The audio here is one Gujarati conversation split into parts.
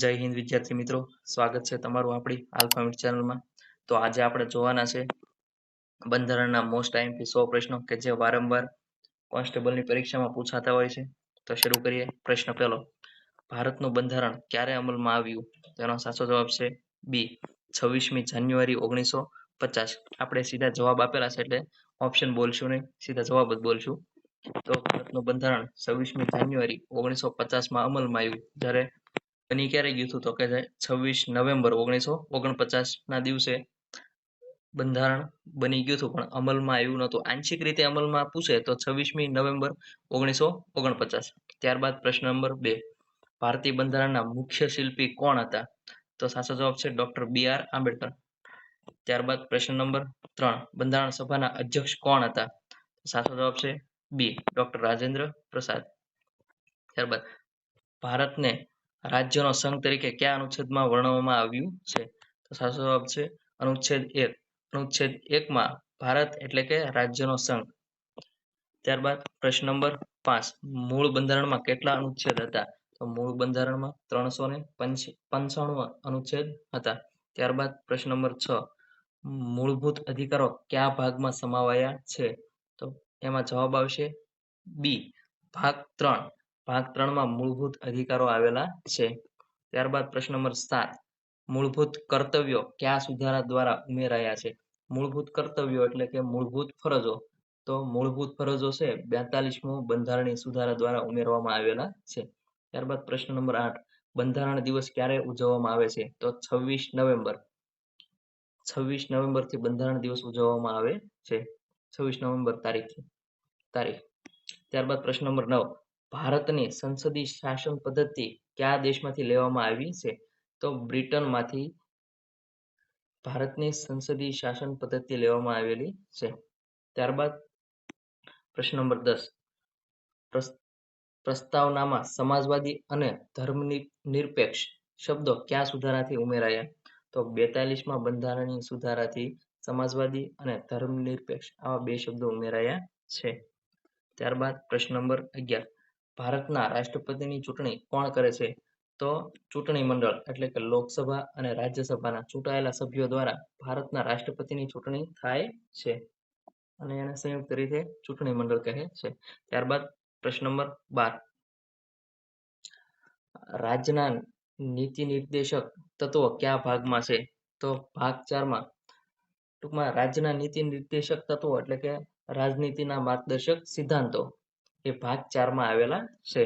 જય હિન્દ વિદ્યાર્થી મિત્રો, સ્વાગત છે તમારું આપણી આલ્ફામીટ ચેનલમાં. તો આજે આપણે જોવાના છે બંધારણના મોસ્ટ આઈએમપી 100 પ્રશ્નો કે જે વારંવાર કોન્સ્ટેબલની પરીક્ષામાં પૂછાતા હોય છે. તો શરૂ કરીએ. પ્રશ્ન પહેલો, ભારતનું બંધારણ ક્યારે અમલમાં આવ્યું? તેનો સાચો જવાબ છે બી, 26મી જાન્યુઆરી 1950. આપણે સીધા જવાબ આપેલા છે એટલે ઓપ્શન બોલશું નહીં, સીધા જવાબ જ બોલશું. તો ભારતનું બંધારણ 26મી જાન્યુઆરી 1950માં અમલમાં આવ્યું. જ્યારે બની ક્યારે ગયું હતું? તો કે 26 નવેમ્બર 1949 ના દિવસે બંધારણ બની ગયું હતું, પણ અમલમાં આવ્યું નહોતું. આંશિક રીતે અમલમાં પૂછે તો 26મી નવેમ્બર 1949. ત્યારબાદ પ્રશ્ન નંબર 2, ભારતીય બંધારણના મુખ્ય શિલ્પી કોણ હતા? તો સાચો જવાબ છે ડોક્ટર બી.આર. આંબેડકર. ત્યારબાદ પ્રશ્ન નંબર 3, બંધારણ સભાના અધ્યક્ષ કોણ હતા? સાચો જવાબ છે બી, ડોક્ટર રાજેન્દ્ર પ્રસાદ. ત્યારબાદ ભારતને રાજ્યનો સંઘ તરીકે કયા અનુચ્છેદમાં વર્ણવવામાં આવ્યું છે? તો સાચો જવાબ છે અનુચ્છેદ 1. અનુચ્છેદ 1માં ભારત એટલે કે રાજ્યનો સંઘ. ત્યારબાદ પ્રશ્ન નંબર 5, મૂળ બંધારણમાં કેટલા અનુચ્છેદ હતા? તો મૂળ બંધારણમાં 395 અનુચ્છેદ હતા. ત્યારબાદ પ્રશ્ન નંબર 6, મૂળભૂત અધિકારો કયા ભાગમાં સમાવાયા છે? તો એમાં જવાબ આવશે બી, ભાગ 3. ભાગ 3માં મૂળભૂત અધિકારો આવેલા છે. ત્યારબાદ પ્રશ્ન નંબર 7, મૂળભૂત કર્તવ્યો કયા સુધારા દ્વારા ઉમેરાયા છે? મૂળભૂત કર્તવ્યો એટલે કે મૂળભૂત ફરજો. તો મૂળભૂત ફરજો છે 42મો બંધારણીય સુધારા દ્વારા ઉમેરવામાં આવેલા છે. ત્યારબાદ પ્રશ્ન નંબર 8, બંધારણ દિવસ ક્યારે ઉજવવામાં આવે છે? તો 26 નવેમ્બર. 26 નવેમ્બરથી બંધારણ દિવસ ઉજવવામાં આવે છે. 26 નવેમ્બર તારીખ. ત્યારબાદ પ્રશ્ન નંબર 9, ભારતની સંસદીય શાસન પદ્ધતિ કયા દેશમાંથી લેવામાં આવી છે? તો બ્રિટનમાંથી ભારતની સંસદીય શાસન પદ્ધતિ લેવામાં આવેલી છે. ત્યારબાદ પ્રશ્ન નંબર 10, પ્રસ્તાવનામાં સમાજવાદી અને ધર્મનિરપેક્ષ શબ્દો કયા સુધારાથી ઉમેરાયા? તો 42માં બંધારણીય સુધારાથી સમાજવાદી અને ધર્મનિરપેક્ષ આવા બે શબ્દો ઉમેરાયા છે. ત્યારબાદ પ્રશ્ન નંબર 11, ભારતના રાષ્ટ્રપતિની ચૂંટણી કોણ કરે છે? તો ચૂંટણી મંડળ એટલે કે લોકસભા અને રાજ્યસભાના ચૂંટાયેલા સભ્યો દ્વારા ભારતના રાષ્ટ્રપતિની ચૂંટણી થાય છે, અને એને સંયુક્ત રીતે ચૂંટણી મંડળ કહે છે. ત્યારબાદ પ્રશ્ન નંબર 12, રાજ્યના નીતિ નિર્દેશક તત્વો કયા ભાગમાં છે? તો ભાગ 4માં. ટૂંકમાં રાજ્યના નીતિ નિર્દેશક તત્વો એટલે કે રાજનીતિના માર્ગદર્શક સિદ્ધાંતો એ ભાગ 4માં આવેલા છે.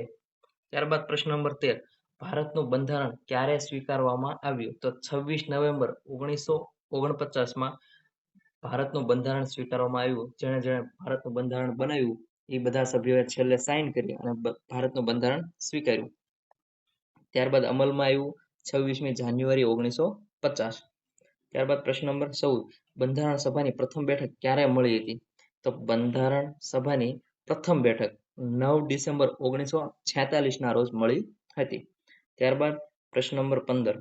ત્યારબાદ પ્રશ્ન નંબર 13, ભારતનું બંધારણ ક્યારે સ્વીકારવામાં આવ્યું? તો 26 નવેમ્બર 1949માં ભારતનું બંધારણ સ્વીકારવામાં આવ્યું. જેણે ભારતનું બંધારણ બનાવ્યું એ બધા સભ્યોએ છેલ્લે સાઇન કરી અને ભારતનું બંધારણ સ્વીકાર્યું. ત્યારબાદ અમલમાં આવ્યું 26મી જાન્યુઆરી 1950. ત્યારબાદ પ્રશ્ન નંબર 14, બંધારણ સભાની પ્રથમ બેઠક ક્યારે મળી હતી? તો બંધારણ સભાની પ્રથમ બેઠક 9 ડિસેમ્બર 1946ના રોજ મળી હતી. ત્યારબાદ પ્રશ્ન નંબર 15,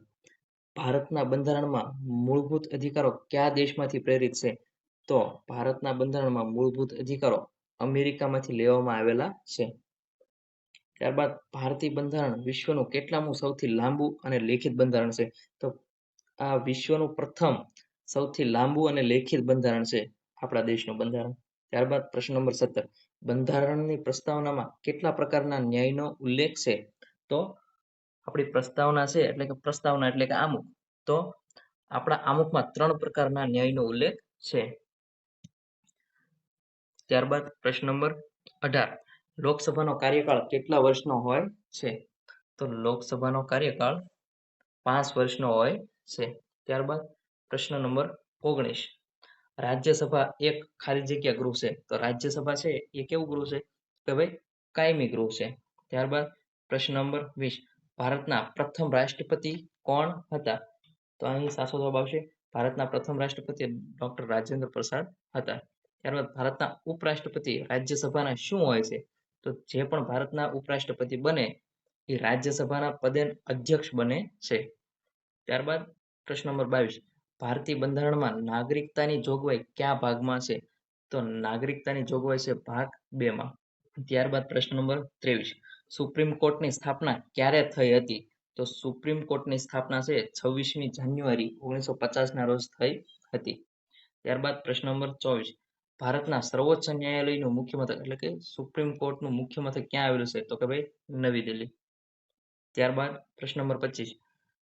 ભારતના બંધારણમાં મૂળભૂત અધિકારો કયા દેશમાંથી પ્રેરિત છે? તો ભારતના બંધારણમાં મૂળભૂત અધિકારો અમેરિકામાંથી લેવામાં આવેલા છે. ત્યારબાદ ભારતીય બંધારણ વિશ્વનું કેટલામું સૌથી લાંબુ અને લેખિત બંધારણ છે? તો આ વિશ્વનું પ્રથમ સૌથી લાંબુ અને લેખિત બંધારણ છે આપણા દેશનું બંધારણ. ત્યારબાદ પ્રશ્ન નંબર 17, બંધારણની પ્રસ્તાવનામાં કેટલા પ્રકારના ન્યાયનો ઉલ્લેખ છે? તો આપણી પ્રસ્તાવના છે એટલે કે પ્રસ્તાવના એટલે કે આમુખ. તો આપણા આમુખમાં 3 પ્રકારના ન્યાયનો ઉલ્લેખ છે. ત્યારબાદ પ્રશ્ન નંબર 18, લોકસભાનો કાર્યકાળ કેટલા વર્ષનો હોય છે? તો લોકસભાનો કાર્યકાળ 5 વર્ષનો હોય છે. ત્યારબાદ પ્રશ્ન નંબર 19, રાજ્યસભા એક ખાલી જગ્યા ગૃહ છે. તો રાજ્યસભા છે એ કેવું ગૃહ છે? કે ભાઈ કાયમી ગૃહ છે. ત્યારબાદ પ્રશ્ન નંબર 20, ભારતના પ્રથમ રાષ્ટ્રપતિ કોણ હતા? તો અહીં સાચો જવાબ આવશે ભારતના પ્રથમ રાષ્ટ્રપતિ ડોક્ટર રાજેન્દ્ર પ્રસાદ હતા. ત્યારબાદ ભારતના ઉપરાષ્ટ્રપતિ રાજ્યસભાના શું હોય છે? તો જે પણ ભારતના ઉપરાષ્ટ્રપતિ બને એ રાજ્યસભાના પદે અધ્યક્ષ બને છે. ત્યારબાદ પ્રશ્ન નંબર 22, ભારતીય બંધારણમાં નાગરિકતાની જોગવાઈ કયા ભાગમાં છે? તો નાગરિકતાની જોગવાઈ છે ભાગ 2માં. ત્યારબાદ પ્રશ્ન નંબર 23, સુપ્રીમ કોર્ટની સ્થાપના ક્યારે થઈ હતી? તો સુપ્રીમ કોર્ટની સ્થાપના છે 26મી જાન્યુઆરી 1950 ના રોજ થઈ હતી. ત્યારબાદ પ્રશ્ન નંબર 24, ભારતના સર્વોચ્ચ ન્યાયાલયનું મુખ્ય મથક એટલે કે સુપ્રીમ કોર્ટનું મુખ્ય મથક ક્યાં આવેલું છે? તો કે ભાઈ નવી દિલ્હી. ત્યારબાદ પ્રશ્ન નંબર 25,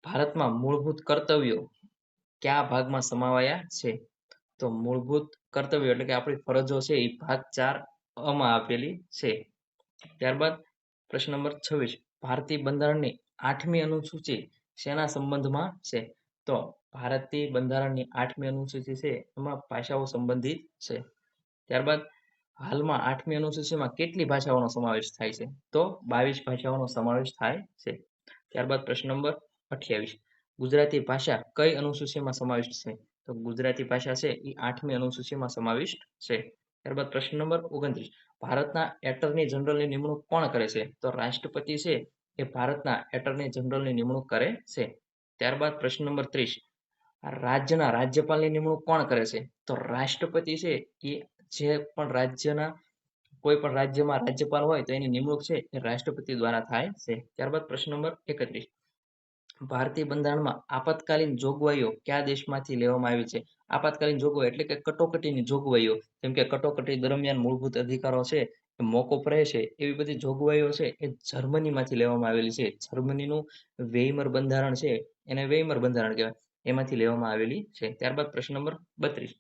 ભારતમાં મૂળભૂત કર્તવ્યો કયા ભાગમાં સમાવાયા છે? તો મૂળભૂત કર્તવ્યો એટલે કે આપણી ફરજો છે એ ભાગ 4 માં આપેલી છે. ત્યારબાદ પ્રશ્ન નંબર 26, ભારતીય બંધારણની 8મી અનુસૂચિ શેના સંબંધમાં છે? તો ભારતીય બંધારણની 8મી અનુસૂચિ છે એમાં ભાષાઓ સંબંધિત છે. ત્યારબાદ હાલમાં 8મી અનુસૂચિમાં કેટલી ભાષાઓનો સમાવેશ થાય છે? તો 22 ભાષાઓનો સમાવેશ થાય છે. ત્યારબાદ પ્રશ્ન નંબર 28, ગુજરાતી ભાષા કઈ અનુસૂચિમાં સમાવિષ્ટ છે? તો ગુજરાતી ભાષા છે એ 8મી અનુસૂચિમાં સમાવિષ્ટ છે. ત્યારબાદ પ્રશ્ન નંબર 29, ભારતના એટર્ની જનરલની નિમણૂક કોણ કરે છે? તો રાષ્ટ્રપતિ છે એ ભારતના એટર્ની જનરલની નિમણૂક કરે છે. ત્યારબાદ પ્રશ્ન નંબર 30, રાજ્યના રાજ્યપાલની નિમણૂક કોણ કરે છે? તો રાષ્ટ્રપતિ છે એ જે પણ રાજ્યના કોઈ પણ રાજ્યમાં રાજ્યપાલ હોય તો એની નિમણૂક છે એ રાષ્ટ્રપતિ દ્વારા થાય છે. ત્યારબાદ પ્રશ્ન નંબર 31, ભારતીય બંધારણમાં આપાતકાલીન જોગવાઈઓ કયા દેશમાંથી લેવામાં આવી છે? આપાતકાલીન જોગવાઈ એટલે કે કટોકટીની જોગવાઈઓ, જેમ કે કટોકટી દરમિયાન મૂળભૂત અધિકારો છે એ મોકૂફ રહે છે, એવી બધી જોગવાઈઓ છે એ જર્મનીમાંથી લેવામાં આવેલી છે. જર્મનીનું વેઇમર બંધારણ છે એને વેઇમર બંધારણ કહેવાય, એમાંથી લેવામાં આવેલી છે. ત્યારબાદ પ્રશ્ન નંબર 32,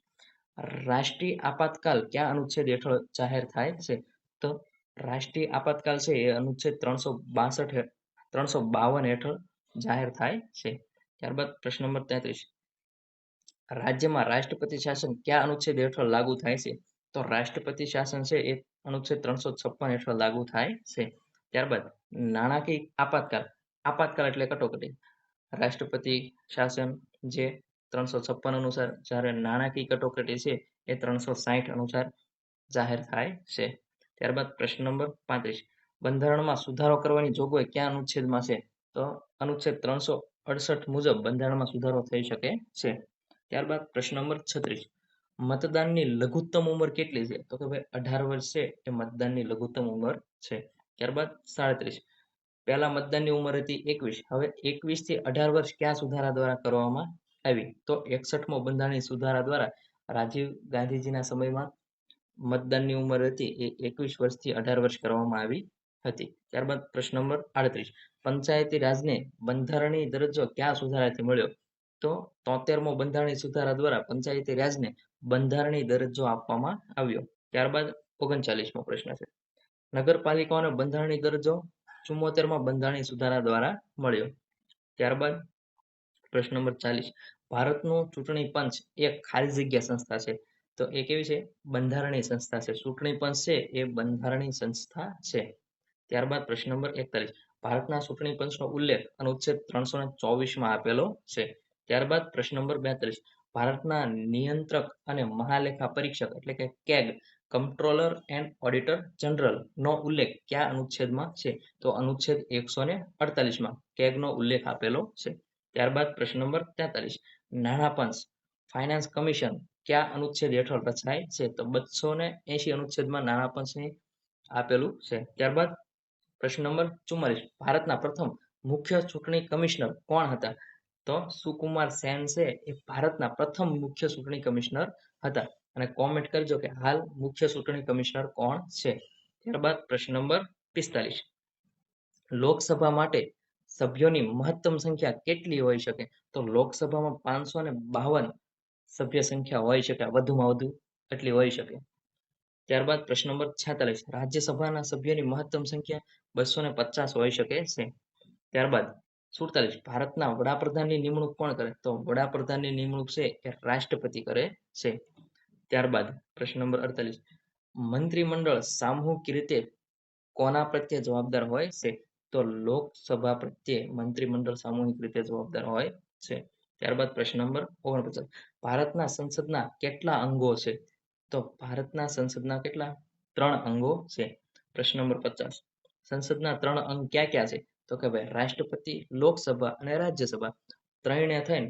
રાષ્ટ્રીય આપાતકાલ કયા અનુચ્છેદ હેઠળ જાહેર થાય છે? તો રાષ્ટ્રીય આપાતકાલ છે એ અનુચ્છેદ 352 હેઠળ જાહેર થાય છે. ત્યારબાદ પ્રશ્ન નંબર 33, રાજ્યમાં રાષ્ટ્રપતિ શાસન કયા અનુચ્છેદ હેઠળ લાગુ થાય છે? તો રાષ્ટ્રપતિ શાસન છે એ અનુચ્છેદ 356 હેઠળ લાગુ થાય છે. ત્યારબાદ નાણાકીય આપાતકાલ, આપાતકાલ એટલે કટોકટી, રાષ્ટ્રપતિ શાસન જે 356 અનુસાર, જ્યારે નાણાકીય કટોકટી છે એ 360 અનુસાર જાહેર થાય છે. ત્યારબાદ પ્રશ્ન નંબર 35, બંધારણમાં સુધારો કરવાની જોગવાઈ કયા અનુચ્છેદમાં છે? તો અનુચ્છેદ 368 મુજબ બંધારણમાં સુધારો થઈ શકે છે. ત્યારબાદ પ્રશ્ન નંબર 36, મતદાનની લઘુત્તમ ઉંમર કેટલી છે? તો કે ભાઈ 18 વર્ષ છે એ મતદાનની લઘુત્તમ ઉંમર છે. ત્યારબાદ 37, પહેલા મતદાનની ઉંમર હતી 21, હવે 21 થી 18 વર્ષ કયા સુધારા દ્વારા કરવામાં આવી? તો 61મો બંધારણીય સુધારા દ્વારા રાજીવ ગાંધીજીના સમયમાં મતદાનની ઉંમર હતી એ 21 વર્ષથી 18 વર્ષ કરવામાં આવી હતી. ત્યારબાદ પ્રશ્ન નંબર 38, પંચાયતી રાજને બંધારણીય દરજ્જો કયા સુધારાથી મળ્યો? તો 73મો બંધારણીય સુધારા દ્વારા પંચાયતી રાજને બંધારણીય દરજ્જો આપવામાં આવ્યો. ત્યારબાદ 39મો પ્રશ્ન છે, નગરપાલિકાઓને બંધારણીય દરજ્જો 74મા બંધારણીય સુધારા દ્વારા મળ્યો. ત્યારબાદ પ્રશ્ન નંબર 40, ભારતનું ચૂંટણી પંચ એક ખાલી જગ્યા સંસ્થા છે, તો એ કેવી છે? બંધારણીય સંસ્થા છે. ચૂંટણી પંચ છે એ બંધારણીય સંસ્થા છે. ત્યારબાદ પ્રશ્ન નંબર 41, ભારતના ચૂંટણી પંચનો ઉલ્લેખ અનુચ્છેદ 324માં આપેલો છે. ત્યારબાદ પ્રશ્ન નંબર 42, ભારતના નિયંત્રક અને મહાલેખા પરીક્ષક એટલે કે કેગ, કમ્પ્ટ્રોલર એન્ડ ઓડિટર જનરલ નો ઉલ્લેખ કયા અનુચ્છેદમાં છે? તો અનુચ્છેદ 148માં કેગનો ઉલ્લેખ આપેલો છે. ત્યારબાદ પ્રશ્ન નંબર 43, નાણાં પંચ ફાઇનાન્સ કમિશન કયા અનુચ્છેદ હેઠળ રચાય છે? તો 280 અનુચ્છેદમાં નાણાં પંચની આપેલું છે. ત્યારબાદ પ્રશ્ન નંબર 44, ભારતના પ્રથમ મુખ્ય ચૂંટણી કમિશનર કોણ હતા? તો સુકુમાર સેન છે એ ભારતના પ્રથમ મુખ્ય ચૂંટણી કમિશનર હતા. અને કોમેન્ટ કરજો કે હાલ મુખ્ય ચૂંટણી કમિશનર કોણ છે. ત્યારબાદ પ્રશ્ન નંબર 45, લોકસભા માટે સભ્યોની મહત્તમ સંખ્યા કેટલી હોઈ શકે? તો લોકસભામાં 552 સભ્ય સંખ્યા હોઈ શકે, વધુમાં વધુ એટલી હોઈ શકે. ત્યારબાદ પ્રશ્ન નંબર 46, રાજ્યસભાના સભ્યોની મહત્તમ સંખ્યા 250 હોઈ શકે છે. ત્યારબાદ 47, ભારતના વડાપ્રધાનની નિમણૂક કોણ કરે? તો વડાપ્રધાનની નિમણૂક છે એ રાષ્ટ્રપતિ કરે છે. ત્યારબાદ પ્રશ્ન નંબર 48, મંત્રીમંડળ સામૂહિક રીતે કોના પ્રત્યે જવાબદાર હોય છે? તો લોકસભા પ્રત્યે મંત્રીમંડળ સામૂહિક રીતે જવાબદાર હોય છે. ત્યારબાદ પ્રશ્ન નંબર 49, ભારતના સંસદના કેટલા અંગો છે? તો ભારતના સંસદના કેટલા? 3 અંગો છે. પ્રશ્ન નંબર 50, સંસદના 3 અંગ ક્યાં ક્યાં છે? તો કે ભાઈ રાષ્ટ્રપતિ, લોકસભા અને રાજ્યસભા ત્રણે થઈને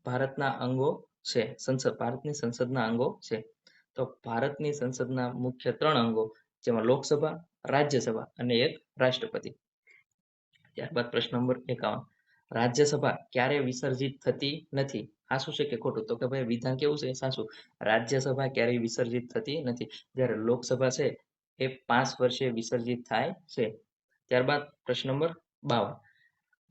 ભારતના અંગો છે. ભારતની સંસદના અંગો છે. તો ભારતની સંસદના મુખ્ય 3 અંગો, જેમાં લોકસભા, રાજ્યસભા અને એક રાષ્ટ્રપતિ. ત્યારબાદ પ્રશ્ન નંબર 51, રાજ્યસભા ક્યારે વિસર્જિત થતી નથી? સાચું છે કે ખોટું? તો કે ભાઈ વિધાન કેવું છે? સાચું. રાજ્યસભા ક્યારેય વિસર્જિત થતી નથી. જ્યારે લોકસભા છે એ 5 વર્ષે વિસર્જિત થાય છે. ત્યારબાદ પ્રશ્ન નંબર 52,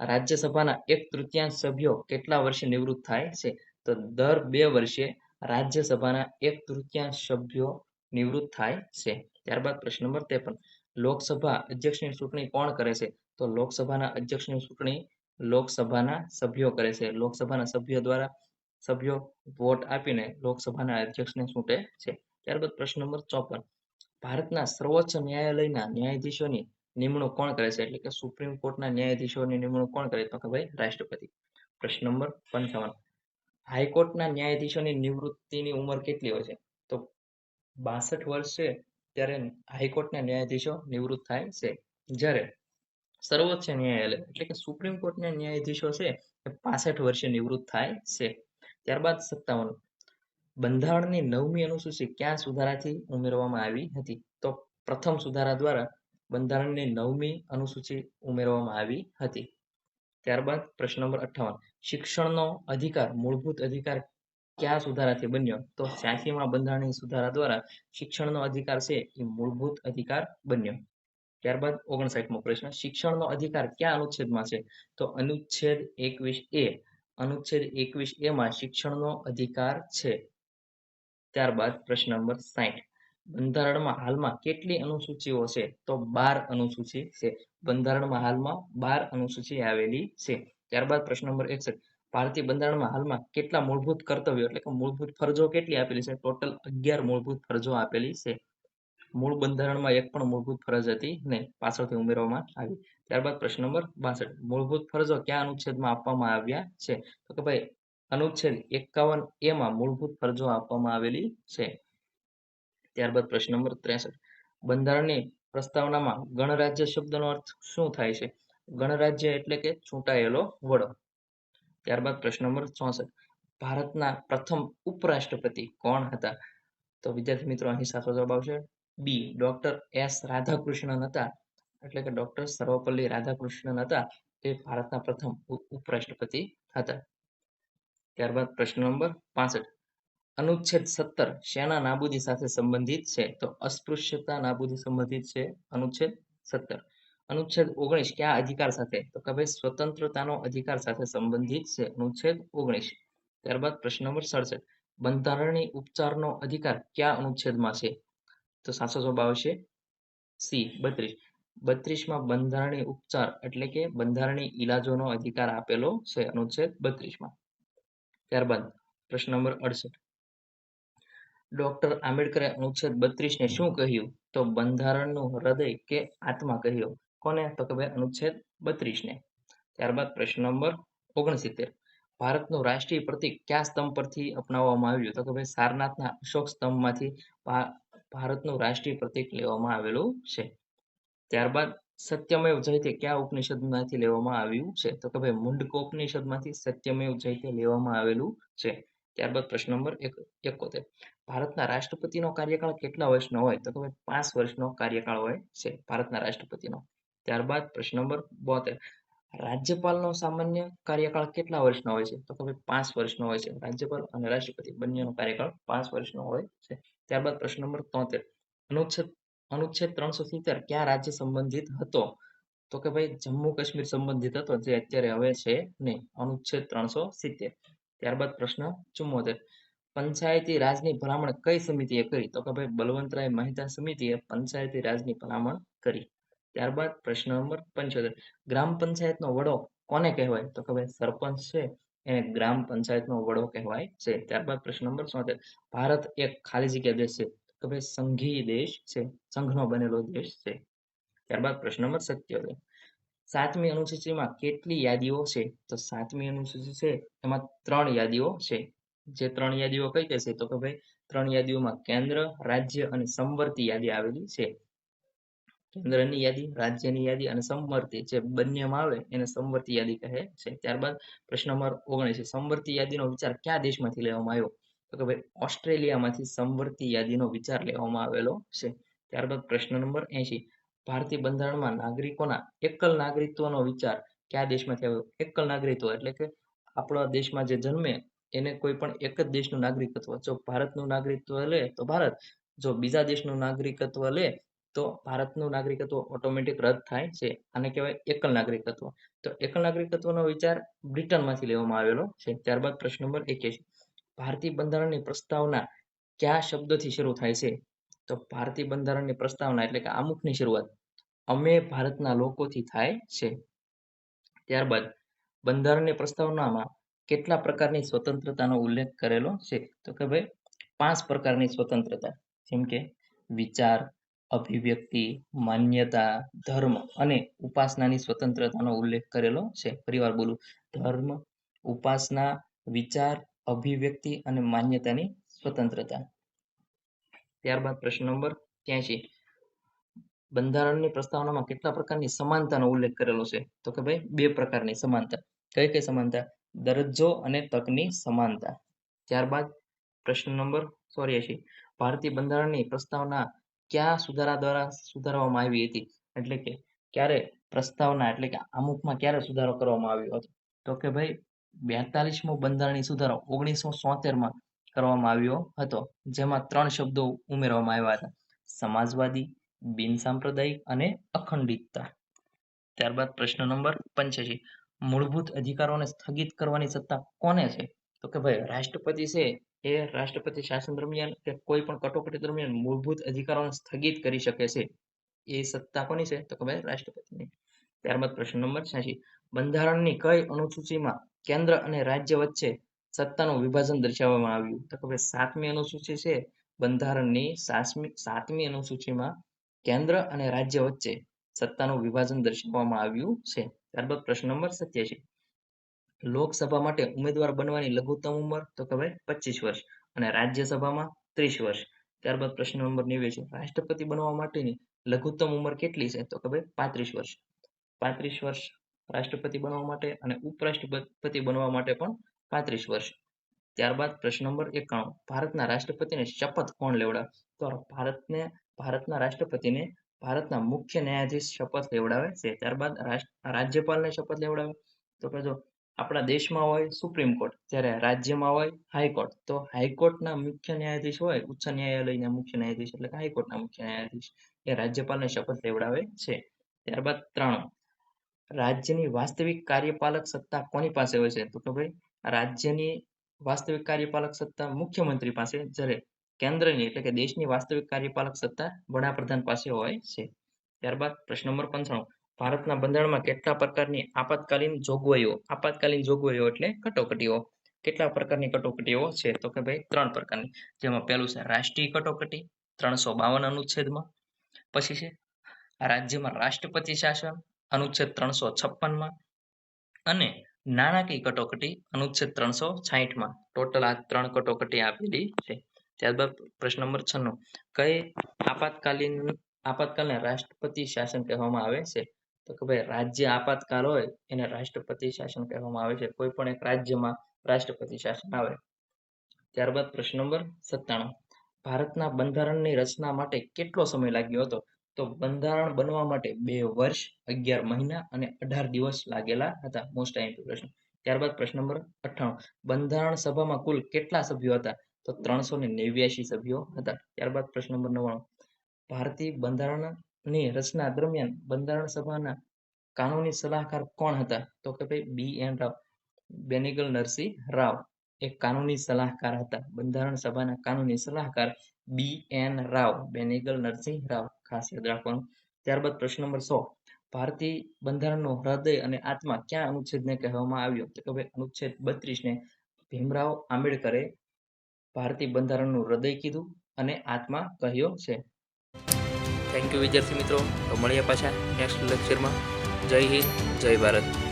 રાજ્યસભાના 1/3 સભ્યો કેટલા વર્ષે નિવૃત્ત થાય છે? તો દર 2 વર્ષે રાજ્યસભાના 1/3 સભ્યો નિવૃત્ત થાય છે. ત્યારબાદ પ્રશ્ન નંબર 53, લોકસભા અધ્યક્ષની ચૂંટણી કોણ કરે છે? તો લોકસભાના અધ્યક્ષની ચૂંટણી લોકસભાના સભ્યો કરે છે. લોકસભાના સભ્યો દ્વારા સભ્યો વોટ આપીને લોકસભાના અધ્યક્ષને ચૂંટે છે. ત્યારબાદ પ્રશ્ન નંબર 54, ભારતના સર્વોચ્ચ ન્યાયાલયના ન્યાયાધીશોની નિમણૂક કોણ કરે છે? એટલે કે સુપ્રીમ કોર્ટના ન્યાયાધીશોની નિમણૂક કોણ કરે? તો કે ભાઈ રાષ્ટ્રપતિ. પ્રશ્ન નંબર 55, હાઈકોર્ટના ન્યાયાધીશોની નિવૃત્તિની ઉંમર કેટલી હોય છે? તો 62 વર્ષ છે ત્યારે હાઈકોર્ટના ન્યાયાધીશો નિવૃત્ત થાય છે. જ્યારે સર્વોચ્ચ ન્યાયાલય એટલે કે સુપ્રીમ કોર્ટના ન્યાયાધીશો છે એ 65 વર્ષે નિવૃત્ત થાય છે. ત્યારબાદ 57, બંધારણની 9મી અનુસૂચિ કયા સુધારાથી ઉમેરવામાં આવી હતી? તો પ્રથમ સુધારા દ્વારા બંધારણની 9મી અનુસૂચિ ઉમેરવામાં આવી હતી. ત્યારબાદ પ્રશ્ન નંબર 58, શિક્ષણનો અધિકાર મૂળભૂત અધિકાર કયા સુધારાથી બન્યો? તો 86મા બંધારણીય સુધારા દ્વારા શિક્ષણનો અધિકાર છે એ મૂળભૂત અધિકાર બન્યો. ત્યારબાદ 59મો પ્રશ્ન, શિક્ષણનો અધિકાર કયા અનુચ્છેદમાં છે? તો અનુચ્છેદ 21A. અનુચ્છેદ 21A માં શિક્ષણનો અધિકાર છે. ત્યારબાદ પ્રશ્ન નંબર 60, બંધારણમાં હાલમાં કેટલી અનુસૂચિઓ છે? તો 12 અનુસૂચિ છે. બંધારણમાં હાલમાં 12 અનુસૂચિ આવેલી છે. ત્યારબાદ પ્રશ્ન નંબર 61, ભારતીય બંધારણમાં હાલમાં કેટલા મૂળભૂત કર્તવ્યો એટલે કે મૂળભૂત ફરજો કેટલી આપેલી છે? ટોટલ 11 મૂળભૂત ફરજો આપેલી છે. મૂળ બંધારણમાં એક પણ મૂળભૂત ફરજ હતી નહીં, પાછળથી ઉમેરવામાં આવી. ત્યારબાદ પ્રશ્ન નંબર 62, મૂળભૂત ફરજો કયા અનુચ્છેદમાં આપવામાં આવ્યા છે? તો કે ભાઈ અનુચ્છેદ 51A માં મૂળભૂત ફરજો આપવામાં આવેલી છે. ત્યારબાદ પ્રશ્ન નંબર 63, બંધારણની પ્રસ્તાવનામાં ગણરાજ્ય શબ્દનો અર્થ શું થાય છે? ગણરાજ્ય એટલે કે ચૂંટાયેલો વડો. ત્યારબાદ પ્રશ્ન નંબર 64, ભારતના પ્રથમ ઉપરાષ્ટ્રપતિ કોણ હતા? તો વિદ્યાર્થી મિત્રો અહીં સાચો જવાબ આવશે બી, ડોક્ટર એસ રાધાકૃષ્ણન હતા. એટલે કે ડોક્ટર સર્વપલ્લી રાધાકૃષ્ણન હતા એ ભારતના પ્રથમ ઉપરાષ્ટ્રપતિ હતા. ત્યારબાદ પ્રશ્ન નંબર 65, અનુચ્છેદ 17 શેના નાબૂદી સાથે સંબંધિત છે? તો અસ્પૃશ્યતા નાબૂદી સંબંધિત છે અનુચ્છેદ 17. અનુચ્છેદ 19 કયા અધિકાર સાથે? તો કે ભાઈ સ્વતંત્રતાનો અધિકાર સાથે સંબંધિત છે અનુચ્છેદ 19. ત્યારબાદ પ્રશ્ન નંબર 67, બંધારણીય ઉપચારનો અધિકાર કયા અનુચ્છેદમાં છે? તો સાચો જવાબ આવશે સી, 32. 32માં બંધારણીય ઉપચાર એટલે કે બંધારણીય ઈલાજોનો અધિકાર આપેલો છે અનુચ્છેદ 32માં. ત્યારબાદ પ્રશ્ન નંબર 68, ડોક્ટર આંબેડકરે અનુચ્છેદ 32 ને શું કહ્યું? તો બંધારણનું હૃદય કે આત્મા કહ્યું. કોને? તો કે ભાઈ અનુચ્છેદ 32 ને. ત્યારબાદ પ્રશ્ન નંબર 69, ભારતનું રાષ્ટ્રીય પ્રતીક કયા સ્તંભ પરથી અપનાવવામાં આવ્યું? તો કે ભાઈ સારનાથના અશોક સ્તંભમાંથી ભારતનું રાષ્ટ્રીય પ્રતીક લેવામાં આવેલું છે. ત્યારબાદ સત્યમેવ જયતે કયા ઉપનિષદમાંથી લેવામાં આવ્યું છે? તો કે ભાઈ મુંડકોપનિષદમાંથી સત્યમેવ જયતે લેવામાં આવેલું છે. ત્યારબાદ પ્રશ્ન નંબર 71, ભારતના રાષ્ટ્રપતિનો કાર્યકાળ કેટલા વર્ષનો હોય? તો કે ભાઈ 5 વર્ષનો કાર્યકાળ હોય છે ભારતના રાષ્ટ્રપતિનો. ત્યારબાદ પ્રશ્ન નંબર 72, રાજ્યપાલનો સામાન્ય કાર્યકાળ કેટલા વર્ષનો હોય છે? તો કે ભાઈ 5 વર્ષનો હોય છે. રાજ્યપાલ અને રાષ્ટ્રપતિ બંનેનો કાર્યકાળ 5 વર્ષનો હોય છે. ત્યારબાદ પ્રશ્ન નંબર 73, અનુચ્છેદ 370 કયા રાજ્ય સંબંધિત હતો? તો કે ભાઈ જમ્મુ કાશ્મીર સંબંધિત હતો, જે અત્યારે હવે છે નહીં. અનુચ્છેદ 370. ત્યારબાદ પ્રશ્ન 74, પંચાયતી રાજની ભલામણ કઈ સમિતિએ કરી? તો કે ભાઈ બલવંતરાય મહેતા સમિતિએ પંચાયતી રાજની ભલામણ કરી. ત્યારબાદ પ્રશ્ન નંબર 75, ગ્રામ પંચાયતનો વડો કોને કહેવાય? તો કે ભાઈ સરપંચ છે એને ગ્રામ પંચાયતનો વડો કહેવાય છે. ત્યારબાદ પ્રશ્ન નંબર 76, ભારત એક ખાલી જગ્યા દેશ છે. તો ભાઈ સંઘીય દેશ છે, સંઘનો બનેલો દેશ છે. ત્યારબાદ પ્રશ્ન નંબર 77, 7મી અનુસૂચિમાં કેટલી યાદીઓ છે? તો 7મી અનુસૂચિ છે એમાં 3 યાદીઓ છે. જે 3 યાદીઓ કઈ કઈ છે? તો કે ભાઈ 3 યાદીઓમાં કેન્દ્ર, રાજ્ય અને સમવર્તી યાદી આવેલી છે. કેન્દ્રની યાદી, રાજ્યની યાદી અને સમવર્તી જે બંનેમાં આવે એને સમવર્તી યાદી કહે છે. ત્યારબાદ પ્રશ્ન નંબર 79, સમવર્તી યાદીનો વિચાર કયા દેશમાંથી લેવામાં આવ્યો? તો કે ભાઈ ઓસ્ટ્રેલિયામાંથી સમવર્તી યાદીનો વિચાર લેવામાં આવેલો છે. ત્યારબાદ પ્રશ્ન નંબર 80, ભારતીય બંધારણમાં નાગરિકોના એકલ નાગરિકત્વનો વિચાર કયા દેશમાંથી આવ્યો? એકલ નાગરિકત્વ એટલે કે આપણા દેશમાં જે જન્મે એને કોઈ પણ એક જ દેશનું નાગરિકત્વ. જો ભારતનું નાગરિકત્વ લે તો ભારત, જો બીજા દેશનું નાગરિકત્વ લે તો ભારતનું નાગરિકત્વ ઓટોમેટિક રદ થાય છે. આને કહેવાય એકલ નાગરિકત્વ. તો એકલ નાગરિકત્વનો વિચાર બ્રિટનમાંથી લેવામાં આવેલો છે. ત્યારબાદ પ્રશ્ન નંબર 81. ભારતીય બંધારણની પ્રસ્તાવના કયા શબ્દથી શરૂ થાય છે? તો ભારતીય બંધારણની પ્રસ્તાવના એટલે કે આમુખની શરૂઆત અમે ભારતના લોકોથી થાય છે. ત્યારબાદ બંધારણની પ્રસ્તાવનામાં કેટલા પ્રકારની સ્વતંત્રતાનો ઉલ્લેખ કરેલો છે? તો કે ભાઈ 5 પ્રકારની સ્વતંત્રતા, જેમ કે વિચાર, અભિવ્યક્તિ, માન્યતા, ધર્મ અને ઉપાસનાની સ્વતંત્રતાનો ઉલ્લેખ કરેલો છે. ફરીવાર બોલું, ધર્મ, ઉપાસના, વિચાર, અભિવ્યક્તિ અને માન્યતાની સ્વતંત્રતા. ત્યારબાદ પ્રશ્ન નંબર 83. બંધારણની પ્રસ્તાવનામાં કેટલા પ્રકારની સમાનતાનો ઉલ્લેખ કરેલો છે? તો કે ભાઈ 2 પ્રકારની સમાનતા. કઈ કઈ સમાનતા? દરજ્જો અને તકની સમાનતા. ત્યારબાદ પ્રશ્ન નંબર 84. ભારતીય બંધારણની પ્રસ્તાવના કયા સુધારા દ્વારા સુધારવામાં આવી હતી? એટલે કે ક્યારે પ્રસ્તાવના એટલે કે આમુખમાં ક્યારે સુધારો કરવામાં આવ્યો હતો? તો કે ભાઈ 42મો બંધારણીય સુધારો 1973માં કરવામાં આવ્યો હતો, જેમાં 3 શબ્દો ઉમેરવામાં આવ્યા હતા: સમાજવાદી, બિનસાંપ્રદાયિક અને અખંડિતતા. ત્યારબાદ પ્રશ્ન નંબર 85. મૂળભૂત અધિકારોને સ્થગિત કરવાની સત્તા કોને છે? તો કે ભાઈ રાષ્ટ્રપતિ છે એ રાષ્ટ્રપતિ શાસન દરમિયાન કે કોઈ પણ કટોકટી દરમિયાન મૂળભૂત અધિકારોને સ્થગિત કરી શકે છે. એ સત્તા કોની છે? તો કે ભાઈ રાષ્ટ્રપતિની. ત્યારબાદ પ્રશ્ન નંબર 86. બંધારણની કઈ અનુસૂચિમાં કેન્દ્ર અને રાજ્ય વચ્ચે સત્તાનું વિભાજન દર્શાવવામાં આવ્યું? તો કે ભાઈ 7મી અનુસૂચિ છે બંધારણની 7મી અનુસૂચિમાં કેન્દ્ર અને રાજ્ય વચ્ચે સત્તાનું વિભાજન દર્શાવવામાં આવ્યું છે. ત્યારબાદ પ્રશ્ન નંબર 87. લોકસભા માટે ઉમેદવાર બનવાની લઘુત્તમ ઉંમર? તો કે ભાઈ 25 વર્ષ અને રાજ્યસભામાં 30 વર્ષ. ત્યારબાદ પ્રશ્ન નંબર 89. રાષ્ટ્રપતિ બનવા માટેની લઘુત્તમ ઉંમર કેટલી છે? તો કે ભાઈ 35 વર્ષ. 35 વર્ષ રાષ્ટ્રપતિ બનવા માટે અને ઉપરાષ્ટ્રપતિ બનવા માટે પણ 35 વર્ષ. ત્યારબાદ પ્રશ્ન નંબર 91. ભારતના રાષ્ટ્રપતિને શપથ કોણ લેવડાવે? તો ભારતના રાષ્ટ્રપતિને ભારતના મુખ્ય ન્યાયાધીશ શપથ લેવડાવે છે. ત્યારબાદ રાજ્યપાલને શપથ લેવડાવે. તો કે જો આપણા દેશમાં હોય સુપ્રીમ કોર્ટ, જ્યારે રાજ્યમાં હોય હાઈકોર્ટ. તો હાઈકોર્ટના મુખ્ય ન્યાયાધીશ હોય, ઉચ્ચ ન્યાયાલયના મુખ્ય ન્યાયાધીશ એટલે કે હાઈકોર્ટના મુખ્ય ન્યાયાધીશ એ રાજ્યપાલને શપથ લેવડાવે છે. ત્યારબાદ 3. રાજ્યની વાસ્તવિક કાર્યપાલક સત્તા કોની પાસે હોય છે? તો કે ભાઈ રાજ્યની વાસ્તવિક કાર્યપાલક સત્તા મુખ્યમંત્રી પાસે, જ્યારે કેન્દ્રની એટલે કે દેશની વાસ્તવિક કાર્યપાલક સત્તા વડાપ્રધાન પાસે હોય છે. ત્યારબાદ પ્રશ્ન નંબર 95. ભારતના બંધારણમાં કેટલા પ્રકારની આપાતકાલીન જોગવાઈઓ એટલે કટોકટીઓ, કેટલા પ્રકારની કટોકટીઓ છે? તો કે ભાઈ 3 પ્રકારની, જેમાં પહેલું છે રાષ્ટ્રીય કટોકટી 352 અનુચ્છેદમાં. પછી છે રાજ્યમાં રાષ્ટ્રપતિ શાસન અનુચ્છેદ 356માં અને નાણાકીય કટોકટી અનુચ્છેદ 366માં. ટોટલ આ 3 કટોકટી આપેલી છે. ત્યારબાદ પ્રશ્ન નંબર 96. કઈ આપાતકાલને રાષ્ટ્રપતિ શાસન કહેવામાં આવે છે? તો કે ભાઈ રાજ્ય આપાતકાલ હોય એને રાષ્ટ્રપતિ શાસન કહેવામાં આવે છે. કોઈ પણ એક રાજ્યમાં રાષ્ટ્રપતિ શાસન આવે. ત્યારબાદ પ્રશ્ન નંબર 97. ભારતના બંધારણની રચના માટે કેટલો સમય લાગ્યો હતો? તો બંધારણ બનવા માટે 2 વર્ષ, 11 મહિના અને 18 દિવસ લાગેલા હતા. મોસ્ટ આઈએમપી પ્રશ્ન. ત્યારબાદ પ્રશ્ન નંબર 98. બંધારણ સભામાં કુલ કેટલા સભ્યો હતા? તો 389 સભ્યો હતા. ત્યારબાદ પ્રશ્ન નંબર 99. ભારતીય બંધારણની રચના દરમિયાન બંધારણ સભાના કાનૂની સલાહકાર કોણ હતા? તો કે ભાઈ BN રાવ, બેનિગલ નરસિંહ રાવ એક કાનૂની સલાહકાર હતા. બંધારણ સભાના કાનૂની સલાહકાર BN રાવ, બેનિગલ નરસિંહ રાવ, ખાસ યાદ રાખવાનું. ત્યારબાદ પ્રશ્ન નંબર 100. ભારતીય બંધારણનું હૃદય અને આત્મા ક્યાં અનુચ્છેદને કહેવામાં આવ્યો? તો કે ભાઈ અનુચ્છેદ 32 ને ભીમરાવ આંબેડકરે ભારતીય બંધારણનું હૃદય કીધું અને આત્મા કહ્યો છે. થેન્ક યુ વિદ્યાર્થી મિત્રો. તો મળીએ પાછા નેક્સ્ટ લેક્ચરમાં. જય હિન્દ, જય ભારત.